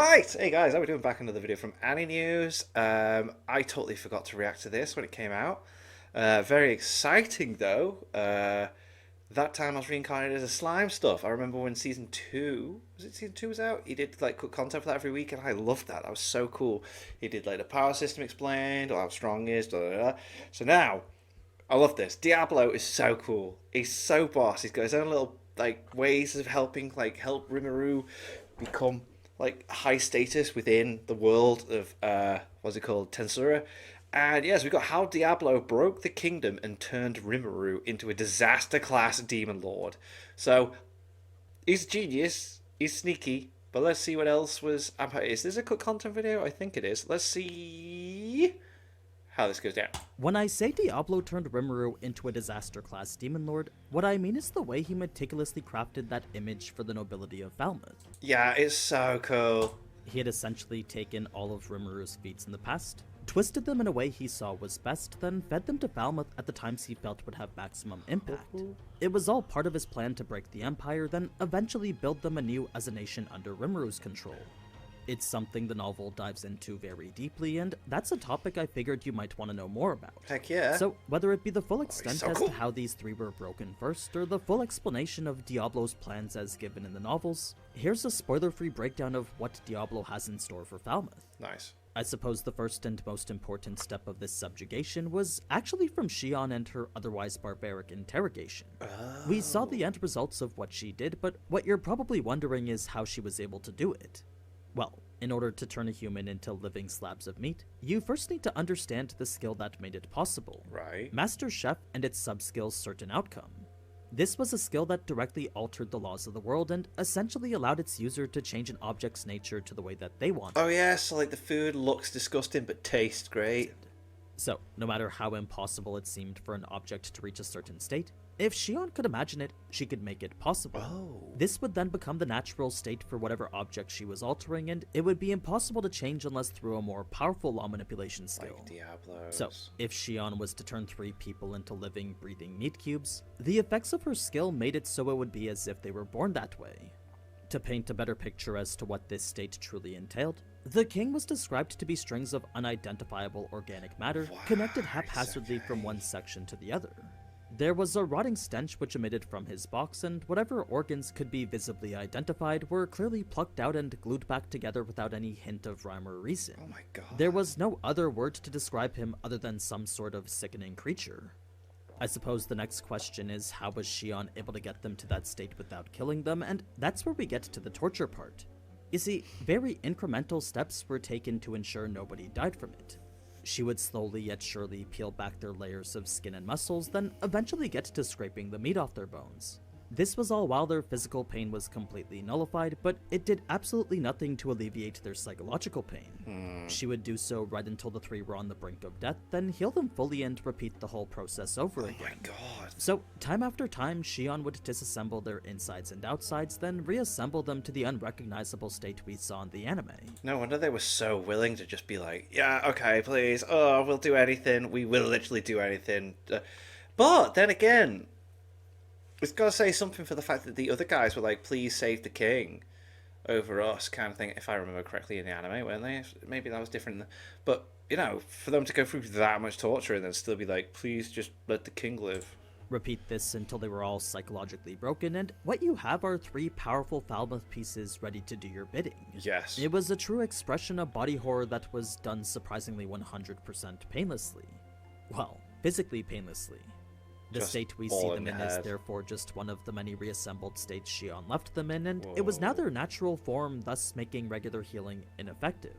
Right, hey guys, how are we doing? Back another video from Annie News. I totally forgot to react to this when it came out. Very exciting though. That time I was reincarnated as a slime stuff. I remember when season two, was it season two was out? He did like cut content for that every week, and I loved that. That was so cool. He did like the power system explained, or how strong he is. Blah, blah, blah. So now, I love this. Diablo is so cool. He's so boss. He's got his own little like ways of helping, like help Rimuru become like high status within the world of what's it called, Tensura. And yes, we've got how Diablo broke the kingdom and turned Rimuru into a disaster class demon lord. So he's a genius, he's sneaky, but let's see what else was. Is this a cut content video? I think it is. Let's see how this goes down. When I say Diablo turned Rimuru into a disaster class demon lord, what I mean is the way he meticulously crafted that image for the nobility of Falmouth. Yeah, it's so cool. He had essentially taken all of Rimuru's feats in the past, twisted them in a way he saw was best, then fed them to Falmouth at the times he felt would have maximum impact. It was all part of his plan to break the Empire, then eventually build them anew as a nation under Rimuru's control. It's something the novel dives into very deeply, and that's a topic I figured you might want to know more about. Heck yeah. So, whether it be the full extent so as cool. to how these three were broken first, or the full explanation of Diablo's plans as given in the novels, here's a spoiler-free breakdown of what Diablo has in store for Falmouth. Nice. I suppose the first and most important step of this subjugation was actually from Shion and her otherwise barbaric interrogation. We saw the end results of what she did, but what you're probably wondering is how she was able to do it. Well, in order to turn a human into living slabs of meat, you first need to understand the skill that made it possible. Right. Master Chef and its sub-skill's certain outcome. This was a skill that directly altered the laws of the world and essentially allowed its user to change an object's nature to the way that they wanted. Oh yeah, so like the food looks disgusting but tastes great. So, no matter how impossible it seemed for an object to reach a certain state, if Shion could imagine it, she could make it possible. Oh. This would then become the natural state for whatever object she was altering, and it would be impossible to change unless through a more powerful law manipulation skill. Like Diablo. So, if Shion was to turn three people into living, breathing meat cubes, the effects of her skill made it so it would be as if they were born that way. To paint a better picture as to what this state truly entailed, the king was described to be strings of unidentifiable organic matter connected haphazardly from one section to the other. There was a rotting stench which emitted from his box, and whatever organs could be visibly identified were clearly plucked out and glued back together without any hint of rhyme or reason. Oh my god. There was no other word to describe him other than some sort of sickening creature. I suppose the next question is, how was Shion able to get them to that state without killing them, and that's where we get to the torture part. You see, very incremental steps were taken to ensure nobody died from it. She would slowly yet surely peel back their layers of skin and muscles, then eventually get to scraping the meat off their bones. This was all while their physical pain was completely nullified, but it did absolutely nothing to alleviate their psychological pain. She would do so right until the three were on the brink of death, then heal them fully and repeat the whole process over again. Oh my god. So, time after time, Shion would disassemble their insides and outsides, then reassemble them to the unrecognizable state we saw in the anime. No wonder they were so willing to just be like, yeah, okay, please. Oh, we'll do anything. We will literally do anything. But then again, it's got to say something for the fact that the other guys were like, please save the king over us, kind of thing, if I remember correctly in the anime, weren't they? Maybe that was different. But, you know, for them to go through that much torture and then still be like, please just let the king live. Repeat this until they were all psychologically broken, and what you have are three powerful Falmouth pieces ready to do your bidding. Yes. It was a true expression of body horror that was done surprisingly 100% painlessly. Well, physically painlessly. The Just state we all see in them the in is head. therefore just one of the many reassembled states Shion left them in, and it was now their natural form, thus making regular healing ineffective.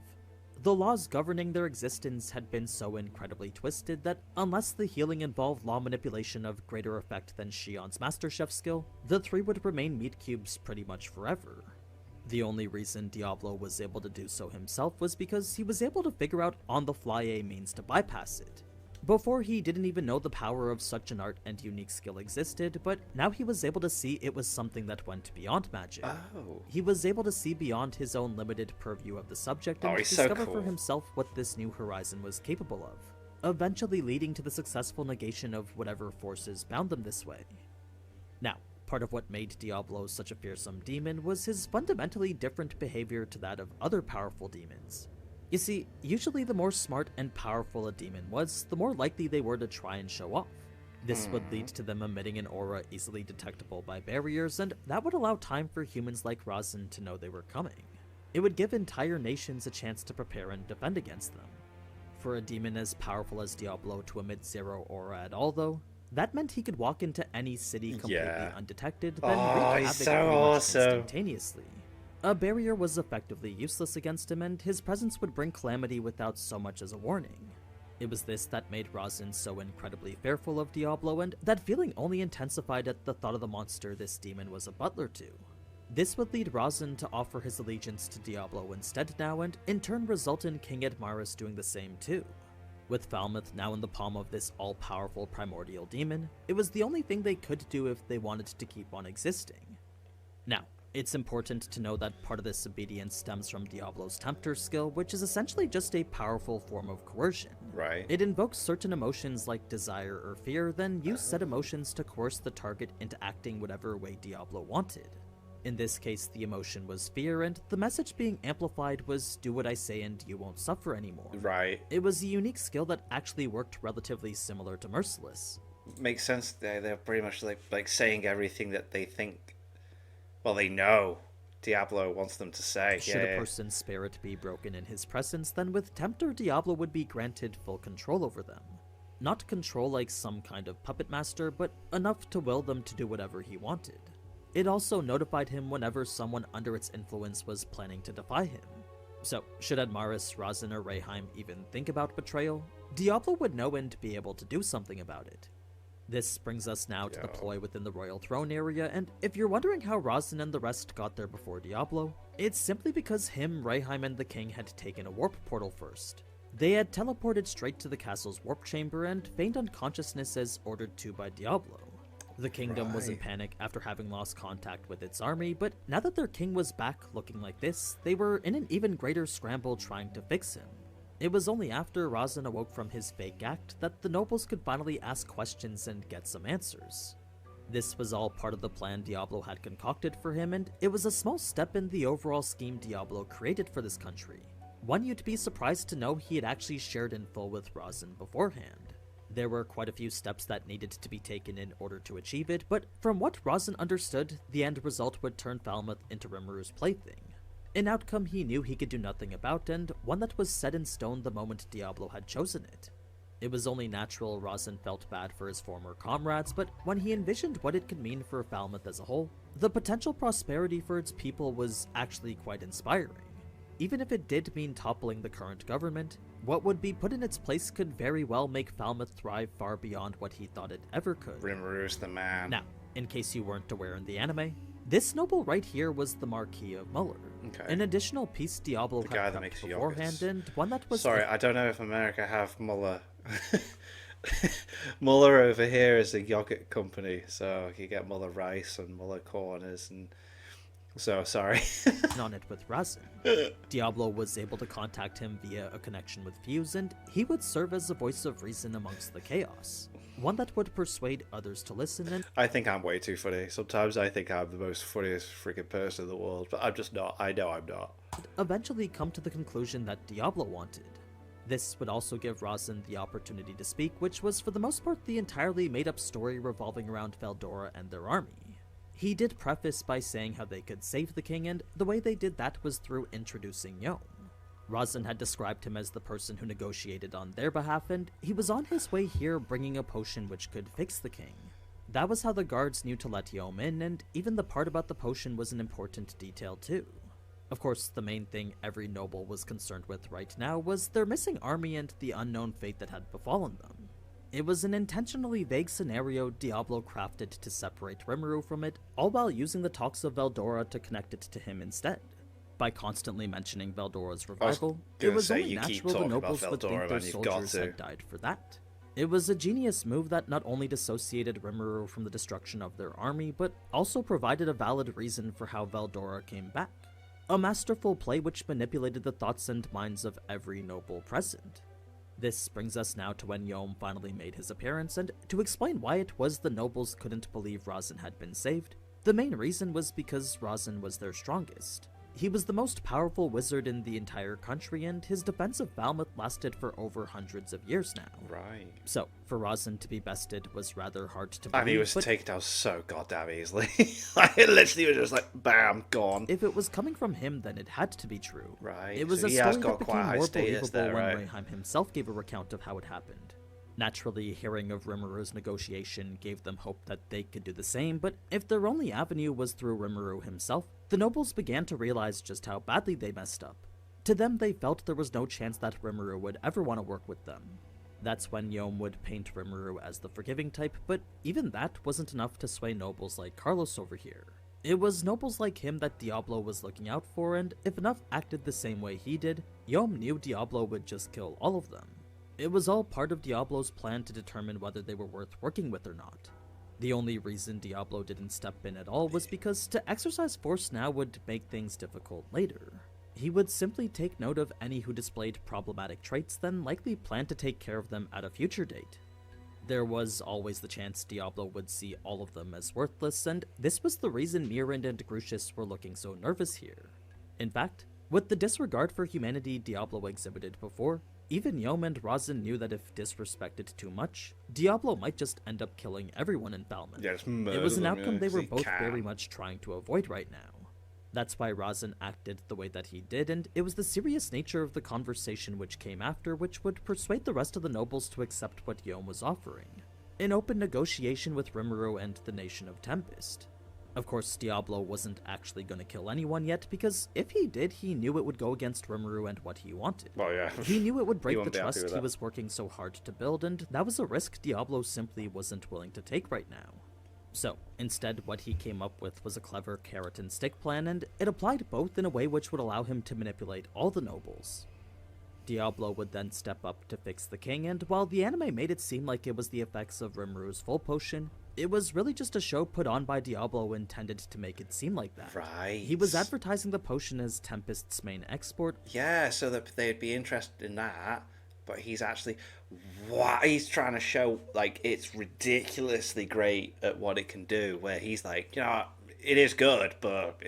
The laws governing their existence had been so incredibly twisted that unless the healing involved law manipulation of greater effect than Shion's Master Chef skill, the three would remain meat cubes pretty much forever. The only reason Diablo was able to do so himself was because he was able to figure out on the fly a means to bypass it. Before, he didn't even know the power of such an art and unique skill existed, but now he was able to see it was something that went beyond magic. Oh. He was able to see beyond his own limited purview of the subject and he's so discover cool. for himself what this new horizon was capable of, eventually leading to the successful negation of whatever forces bound them this way. Now, Part of what made Diablo such a fearsome demon was his fundamentally different behavior to that of other powerful demons. You see, usually the more smart and powerful a demon was, the more likely they were to try and show off. This would lead to them emitting an aura easily detectable by barriers, and that would allow time for humans like Razin to know they were coming. It would give entire nations a chance to prepare and defend against them. For a demon as powerful as Diablo to emit zero aura at all, though, that meant he could walk into any city completely undetected, then wreak he's havoc so pretty much awesome. instantaneously. A barrier was effectively useless against him, and his presence would bring calamity without so much as a warning. It was this that made Razin so incredibly fearful of Diablo, and that feeling only intensified at the thought of the monster this demon was a butler to. This would lead Razin to offer his allegiance to Diablo instead now, and in turn result in King Admaris doing the same too. With Falmouth now in the palm of this all-powerful primordial demon, it was the only thing they could do if they wanted to keep on existing. Now, it's important to know that part of this obedience stems from Diablo's Tempter skill, which is essentially just a powerful form of coercion. Right. It invokes certain emotions like desire or fear, then use said emotions to coerce the target into acting whatever way Diablo wanted. In this case, the emotion was fear, and the message being amplified was do what I say and you won't suffer anymore. Right. It was a unique skill that actually worked relatively similar to Merciless. Makes sense. They're pretty much like saying everything that they think. Well, they know Diablo wants them to say. Should a person's spirit be broken in his presence, then with Tempter, Diablo would be granted full control over them. Not control like some kind of puppet master, but enough to will them to do whatever he wanted. It also notified him whenever someone under its influence was planning to defy him. So, should Admaris, Razin, or Rayheim even think about betrayal, Diablo would know and be able to do something about it. This brings us now to the ploy within the Royal Throne area, and if you're wondering how Razin and the rest got there before Diablo, it's simply because him, Rayheim, and the king had taken a warp portal first. They had teleported straight to the castle's warp chamber and feigned unconsciousness as ordered to by Diablo. The kingdom was in panic after having lost contact with its army, but now that their king was back looking like this, they were in an even greater scramble trying to fix him. It was only after Razin awoke from his fake act that the nobles could finally ask questions and get some answers. This was all part of the plan Diablo had concocted for him, and it was a small step in the overall scheme Diablo created for this country. One you'd be surprised to know he had actually shared in full with Razin beforehand. There were quite a few steps that needed to be taken in order to achieve it, but from what Razin understood, the end result would turn Falmouth into Rimuru's plaything. An outcome he knew he could do nothing about, and one that was set in stone the moment Diablo had chosen it. It was only natural Razin felt bad for his former comrades, but when he envisioned what it could mean for Falmouth as a whole, the potential prosperity for its people was actually quite inspiring. Even if it did mean toppling the current government, what would be put in its place could very well make Falmouth thrive far beyond what he thought it ever could. Rimuru's the man. Now, in case you weren't aware in the anime, this noble right here was the Marquis of Muller. Okay. An additional piece Diablo The guy had that prepped makes beforehand, yogurts. and one that was... Sorry, I don't know if America have Muller. Muller over here is a yogurt company, so you get Muller rice and Muller corners, and so sorry. on it with Razin. Diablo was able to contact him via a connection with Fuse, and he would serve as a voice of reason amongst the chaos. One that would persuade others to listen and... I think I'm way too funny. Sometimes I think I'm the most funniest freaking person in the world, but I'm just not. I know I'm not. eventually come to the conclusion that Diablo wanted. This would also give Razin the opportunity to speak, which was for the most part the entirely made-up story revolving around Veldora and their army. He did preface by saying how they could save the king, and the way they did that was through introducing Yom. Razin had described him as the person who negotiated on their behalf, and he was on his way here bringing a potion which could fix the king. That was how the guards knew to let Yom in, and even the part about the potion was an important detail too. Of course, the main thing every noble was concerned with right now was their missing army and the unknown fate that had befallen them. It was an intentionally vague scenario Diablo crafted to separate Rimuru from it, all while using the talks of Veldora to connect it to him instead. By constantly mentioning Veldora's revival, it was only natural the nobles would think their soldiers had died for that. It was a genius move that not only dissociated Rimuru from the destruction of their army, but also provided a valid reason for how Veldora came back. A masterful play which manipulated the thoughts and minds of every noble present. This brings us now to when Yom finally made his appearance, and to explain why it was the nobles couldn't believe Razin had been saved, The main reason was because Razin was their strongest. He was the most powerful wizard in the entire country, and his defense of Falmouth lasted for over hundreds of years now. Right. So, for Razin to be bested was rather hard to believe. And he was taken down so goddamn easily. Like, it literally was just like, bam, gone. If it was coming from him, then it had to be true. Right. It was so a he story has got that quite became high more status believable there, when right? Rayheim himself gave a recount of how it happened. Naturally, hearing of Rimuru's negotiation gave them hope that they could do the same, but if their only avenue was through Rimuru himself, the nobles began to realize just how badly they messed up. To them, they felt there was no chance that Rimuru would ever want to work with them. That's when Yom would paint Rimuru as the forgiving type, but even that wasn't enough to sway nobles like Carlos over here. It was nobles like him that Diablo was looking out for, and if enough acted the same way he did, Yom knew Diablo would just kill all of them. It was all part of Diablo's plan to determine whether they were worth working with or not. The only reason Diablo didn't step in at all was because to exercise force now would make things difficult later. He would simply take note of any who displayed problematic traits, then likely plan to take care of them at a future date. There was always the chance Diablo would see all of them as worthless, and this was the reason Mirand and Grucius were looking so nervous here. In fact, with the disregard for humanity Diablo exhibited before, even Yom and Razin knew that if disrespected too much, Diablo might just end up killing everyone in Falmouth. Yeah, just It was an murder them, outcome yeah, they 'cause were he both can. very much trying to avoid right now. That's why Razin acted the way that he did, and it was the serious nature of the conversation which came after which would persuade the rest of the nobles to accept what Yom was offering. An open negotiation with Rimuru and the nation of Tempest. Of course, Diablo wasn't actually going to kill anyone yet, because if he did, he knew it would go against Rimuru and what he wanted. Well, yeah. He knew it would break the wouldn't be happy trust with he that. was working so hard to build, and that was a risk Diablo simply wasn't willing to take right now. So, instead, what he came up with was a clever carrot and stick plan, and it applied both in a way which would allow him to manipulate all the nobles. Diablo would then step up to fix the king, and while the anime made it seem like it was the effects of Rimuru's full potion, it was really just a show put on by Diablo intended to make it seem like that. Right. He was advertising the potion as Tempest's main export. Yeah, so that they'd be interested in that, but he's actually, he's trying to show, like, it's ridiculously great at what it can do, where he's like, you know, it is good, but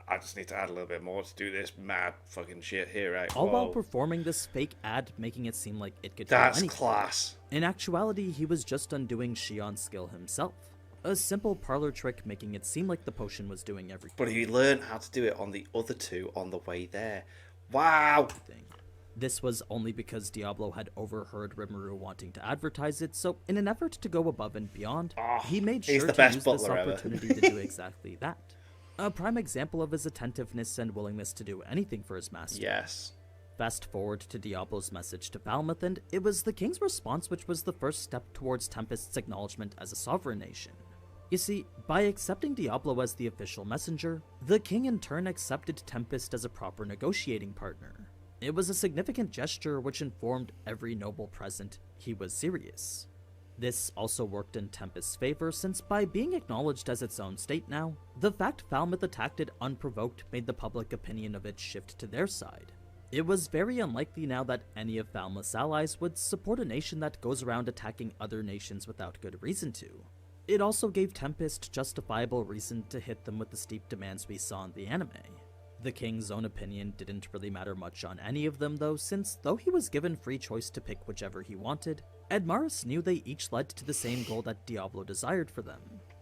I just need to add a little bit more to do this mad fucking shit here, right? All while Whoa. performing this fake ad, making it seem like it could kill That's anything. class. In actuality, he was just undoing Shion's skill himself. A simple parlor trick making it seem like the potion was doing everything. But he learned how to do it on the other two on the way there. Wow. This was only because Diablo had overheard Rimuru wanting to advertise it, so in an effort to go above and beyond, he made he's sure the to best use this butler ever. opportunity to do exactly that. A prime example of his attentiveness and willingness to do anything for his master. Yes. Fast forward to Diablo's message to Falmouth, and it was the king's response which was the first step towards Tempest's acknowledgement as a sovereign nation. You see, by accepting Diablo as the official messenger, the king in turn accepted Tempest as a proper negotiating partner. It was a significant gesture which informed every noble present he was serious. This also worked in Tempest's favor, since by being acknowledged as its own state now, the fact Falmouth attacked it unprovoked made the public opinion of it shift to their side. It was very unlikely now that any of Falmouth's allies would support a nation that goes around attacking other nations without good reason to. It also gave Tempest justifiable reason to hit them with the steep demands we saw in the anime. The king's own opinion didn't really matter much on any of them though, since though he was given free choice to pick whichever he wanted, Edmaris knew they each led to the same goal that Diablo desired for them.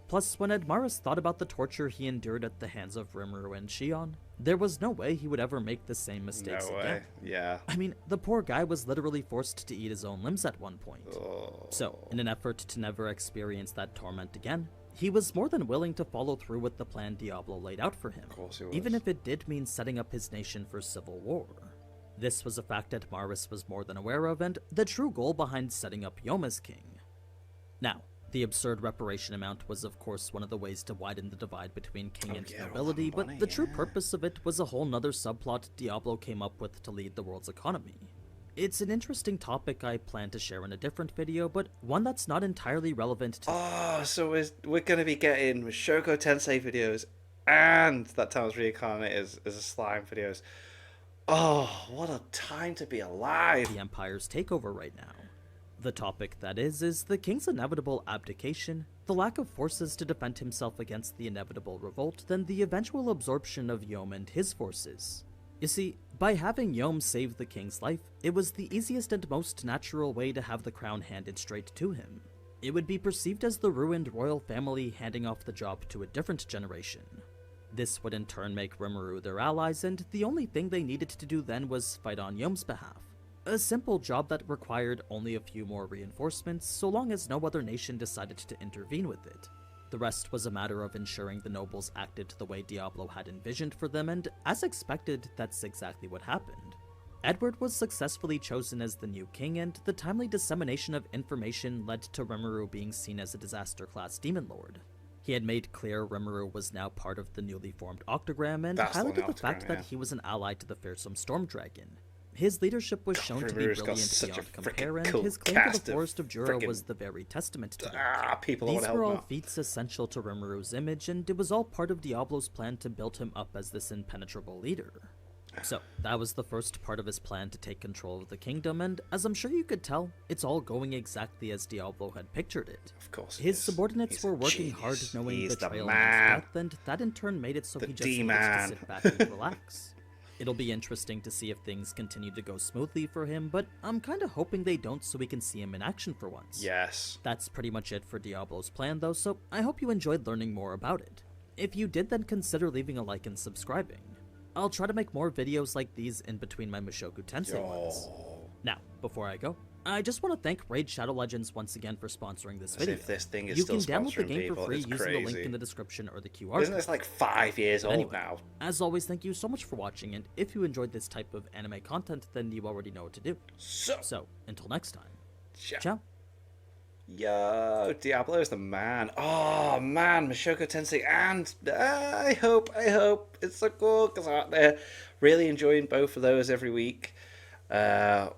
Plus, when Edmaris thought about the torture he endured at the hands of Rimuru and Shion, there was no way he would ever make the same mistakes No way. again. Yeah. I mean, the poor guy was literally forced to eat his own limbs at one point. Oh. So, in an effort to never experience that torment again, he was more than willing to follow through with the plan Diablo laid out for him, Of course he was. even if it did mean setting up his nation for civil war. This was a fact that Maris was more than aware of, and the true goal behind setting up Yom as king. Now, the absurd reparation amount was of course one of the ways to widen the divide between king and yeah, all nobility, that but money, the true yeah. purpose of it was a whole nother subplot Diablo came up with to lead the world's economy. It's an interesting topic I plan to share in a different video, but one that's not entirely relevant to... Oh, so we're going to be getting Shoko Tensei videos and that Time's Reincarnated as a slime videos. Oh, what a time to be alive. the Empire's takeover right now. The topic, that is the king's inevitable abdication the lack of forces to defend himself against the inevitable revolt than the eventual absorption of Yom and his forces. You see, by having Yom save the king's life, it was the easiest and most natural way to have the crown handed straight to him. It would be perceived as the ruined royal family handing off the job to a different generation. This would in turn make RIMURU their allies, and the only thing they needed to do then was fight on Yom's behalf. A simple job that required only a few more reinforcements, so long as no other nation decided to intervene with it. The rest was a matter of ensuring the nobles acted the way Diablo had envisioned for them, and as expected, that's exactly what happened. Edward was successfully chosen as the new king, and the timely dissemination of information led to RIMURU being seen as a disaster-class demon lord. He had made clear RIMURU was now part of the newly formed Octogram, and highlighted the fact that he was an ally to the fearsome Storm Dragon. His leadership was shown to be brilliant beyond compare, and his claim to the Forest of Jura was the very testament to that. These were all feats essential to RIMURU's image, and it was all part of Diablo's plan to build him up as this impenetrable leader. So, that was the first part of his plan to take control of the kingdom, and as I'm sure you could tell, it's all going exactly as Diablo had pictured it. Of course. His subordinates were working hard knowing the trail of his death, and that in turn made it so he just needed to sit back and relax. It'll be interesting to see if things continue to go smoothly for him, but I'm kinda hoping they don't so we can see him in action for once. Yes. That's pretty much it for Diablo's plan though, so I hope you enjoyed learning more about it. If you did, then consider leaving a like and subscribing. I'll try to make more videos like these in between my Mushoku Tensei ones. Now, before I go, I just want to thank Raid Shadow Legends once again for sponsoring this video. If this thing is you still can download the game people, for free using the link in the description or the QR. Isn't this like 5 years old anyway, now? As always, thank you so much for watching, and if you enjoyed this type of anime content, then you already know what to do. So until next time, ciao. Yo, Diablo is the man. Oh man, Mushoku Tensei, and I hope it's so cool because I'm out there really enjoying both of those every week. I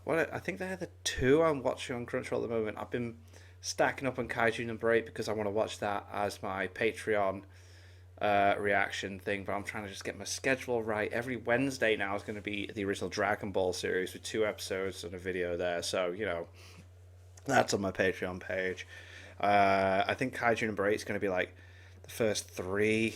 think they're the two I'm watching on Crunchyroll at the moment. I've been stacking up on Kaiju number 8 because I want to watch that as my Patreon reaction thing, but I'm trying to just get my schedule right. Every Wednesday now is going to be the original Dragon Ball series with 2 episodes and a video there, so you know, that's on my Patreon page. I think Kaiju number 8 is going to be like the first 3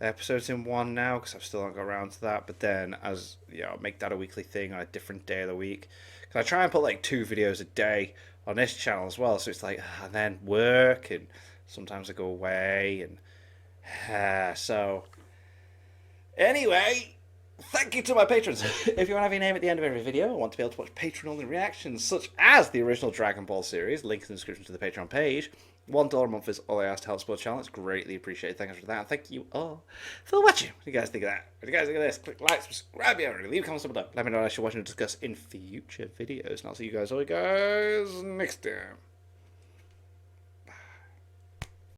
episodes in one now because I've still not got around to that, but then as you know, make that a weekly thing on a different day of the week because I try and put like 2 videos a day on this channel as well, so it's like and then work and sometimes I go away and so anyway, thank you to my patrons. If you want to have your name at the end of every video, I want to be able to watch patron-only reactions such as the original Dragon Ball series, link in the description to the Patreon page. $1 a month is all I ask to help support the channel. It's greatly appreciated. Thank you for that. And thank you all for watching. What do you guys think of that? What do you guys think of this? Click like, subscribe, leave comments below. Let me know what I should watch and discuss in future videos. And I'll see you guys all next time.